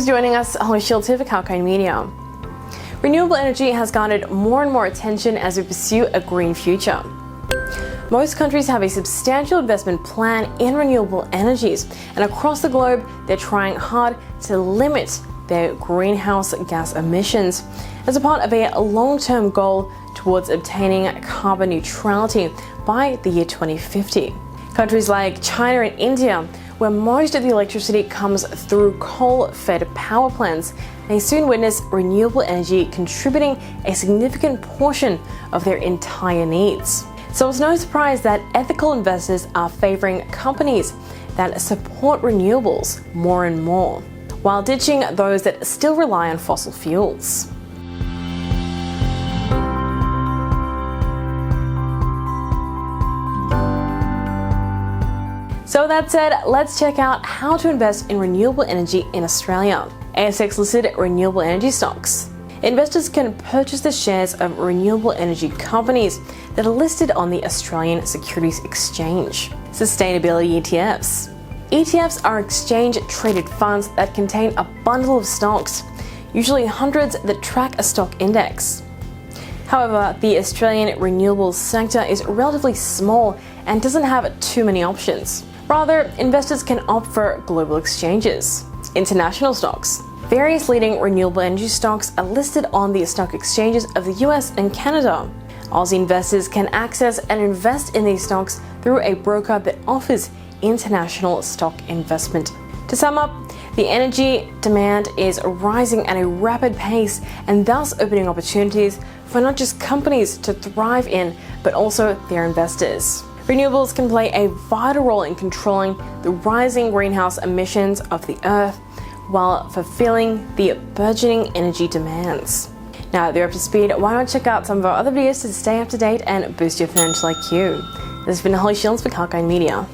for joining us, Holly Shields here for kalkinemedia. Renewable energy has garnered more and more attention as we pursue a green future. Most countries have a substantial investment plan in renewable energies, and across the globe, they're trying hard to limit their greenhouse gas emissions as a part of a long-term goal towards obtaining carbon neutrality by the year 2050. Countries like China and India, where most of the electricity comes through coal-fed power plants, may soon witness renewable energy contributing a significant portion of their entire needs. So it's no surprise that ethical investors are favoring companies that support renewables more and more, while ditching those that still rely on fossil fuels. So that said, let's check out how to invest in renewable energy in Australia. ASX-listed renewable energy stocks. Investors can purchase the shares of renewable energy companies that are listed on the Australian Securities Exchange. Sustainability ETFs. ETFs are exchange-traded funds that contain a bundle of stocks, usually hundreds that track a stock index. However, the Australian renewables sector is relatively small and doesn't have too many options. Rather, investors can opt for global exchanges. International stocks. Various leading renewable energy stocks are listed on the stock exchanges of the US and Canada. Aussie investors can access and invest in these stocks through a broker that offers international stock investment. To sum up, the energy demand is rising at a rapid pace and thus opening opportunities for not just companies to thrive in, but also their investors. Renewables can play a vital role in controlling the rising greenhouse emissions of the Earth while fulfilling the burgeoning energy demands. Now that you're up to speed, why not check out some of our other videos to stay up to date and boost your financial IQ. This has been Holly Shields for kalkinemedia.